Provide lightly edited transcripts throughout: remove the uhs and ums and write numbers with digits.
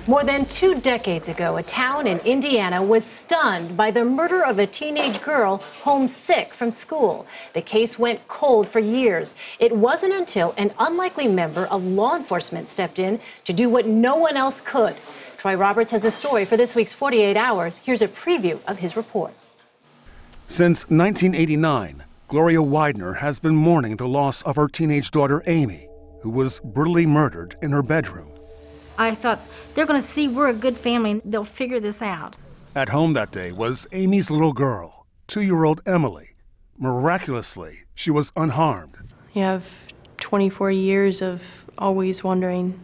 More than 2 decades ago, a town in Indiana was stunned by the murder of a teenage girl homesick from school. The case went cold for years. It wasn't until an unlikely member of law enforcement stepped in to do what no one else could. Troy Roberts has the story for this week's 48 Hours. Here's a preview of his report. Since 1989, Gloria Widener has been mourning the loss of her teenage daughter, Amy, who was brutally murdered in her bedroom. I thought, they're going to see we're a good family and they'll figure this out. At home that day was Amy's little girl, 2-year-old Emily. Miraculously, she was unharmed. You have 24 years of always wondering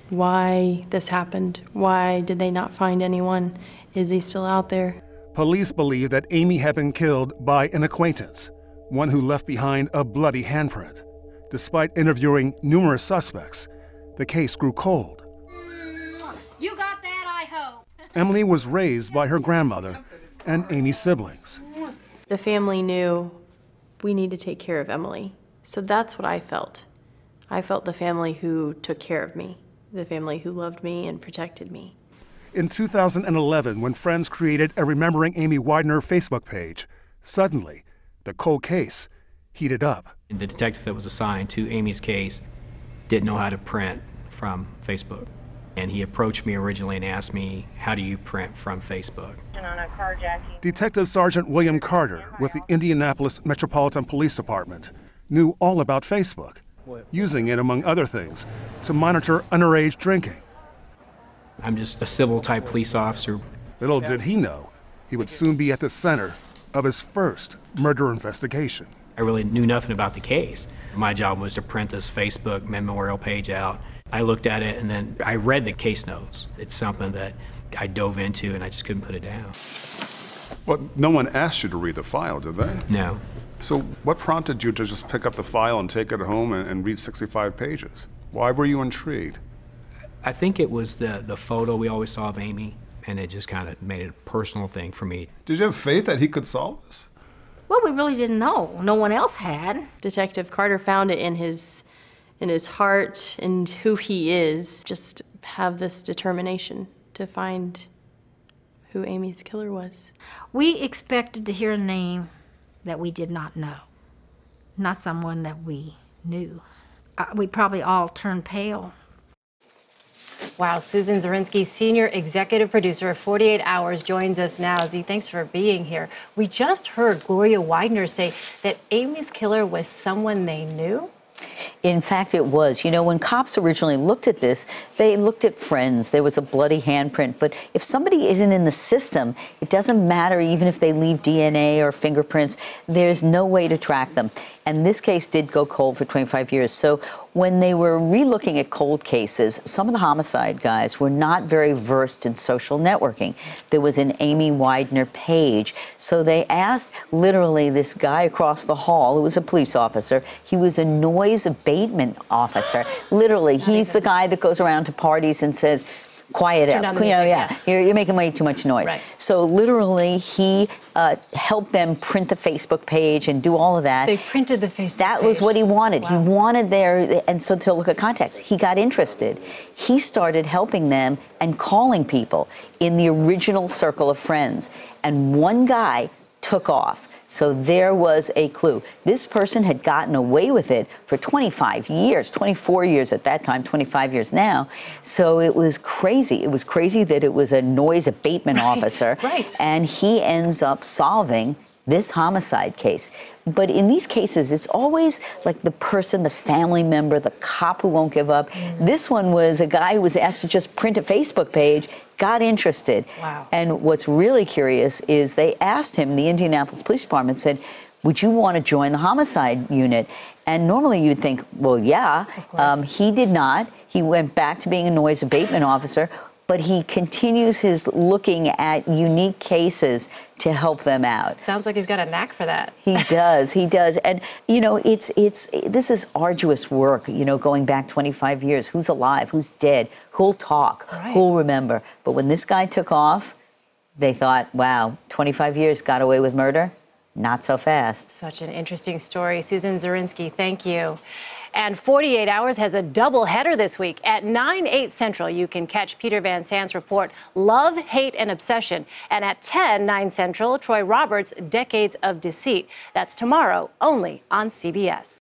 why this happened. Why did they not find anyone? Is he still out there? Police believe that Amy had been killed by an acquaintance, one who left behind a bloody handprint. Despite interviewing numerous suspects, the case grew cold. You got that, I hope. Emily was raised by her grandmother and Amy's siblings. The family knew we need to take care of Emily. So that's what I felt. I felt the family who took care of me, the family who loved me and protected me. In 2011, when friends created a Remembering Amy Widener Facebook page, suddenly, the cold case heated up. The detective that was assigned to Amy's case didn't know how to print from Facebook. And he approached me originally and asked me, how do you print from Facebook? Detective Sergeant William Carter with the Indianapolis Metropolitan Police Department knew all about Facebook, using it, among other things, to monitor underage drinking. I'm just a civil-type police officer. Little did he know, he would soon be at the center of his first murder investigation. I really knew nothing about the case. My job was to print this Facebook memorial page out. I looked at it and then I read the case notes. It's something that I dove into and I just couldn't put it down. But no one asked you to read the file, did they? No. So what prompted you to just pick up the file and take it home and read 65 pages? Why were you intrigued? I think it was the photo we always saw of Amy, and it just kind of made it a personal thing for me. Did you have faith that he could solve this? Well, we really didn't know. No one else had. Detective Carter found it in his heart and who he is. Just have this determination to find who Amy's killer was. We expected to hear a name that we did not know, not someone that we knew. We probably all turned pale. Wow, Susan Zirinsky, senior executive producer of 48 Hours, joins us now. Z, thanks for being here. We just heard Gloria Widener say that Amy's killer was someone they knew. In fact, it was. You know, when cops originally looked at this, they looked at friends. There was a bloody handprint. But if somebody isn't in the system, it doesn't matter even if they leave DNA or fingerprints. There's no way to track them. And this case did go cold for 25 years. So when they were re-looking at cold cases, some of the homicide guys were not very versed in social networking. There was an Amy Widener page. So they asked literally this guy across the hall, who was a police officer. He was a noise abatement officer. Literally, he's the guy that goes around to parties and says, quiet up. You know, yeah. You're making way too much noise. Right. So literally, he helped them print the Facebook page and do all of that. They printed the Facebook page. That was what he wanted. Wow. He wanted and so to look at context, he got interested. He started helping them and calling people in the original circle of friends. And one guy took off. So there was a clue. This person had gotten away with it for 25 years, 24 years at that time, 25 years now. So it was crazy. It was crazy that it was a noise abatement officer. Right. And he ends up solving this homicide case. But in these cases, it's always like the person, the family member, the cop who won't give up. This one was a guy who was asked to just print a Facebook page, got interested. Wow. And what's really curious is they asked him, the Indianapolis Police Department said, would you want to join the homicide unit? And normally you'd think, well, yeah. He did not. He went back to being a noise abatement officer. But he continues his looking at unique cases to help them out. Sounds like he's got a knack for that. He does, he does. And, you know, this is arduous work, you know, going back 25 years. Who's alive? Who's dead? Who'll talk? Right. Who'll remember? But when this guy took off, they thought, wow, 25 years, got away with murder? Not so fast. Such an interesting story. Susan Zirinsky, thank you. And 48 Hours has a doubleheader this week. At 9/8 Central, you can catch Peter Van Sant's report, Love, Hate, and Obsession. And at 10/9 Central, Troy Roberts' Decades of Deceit. That's tomorrow, only on CBS.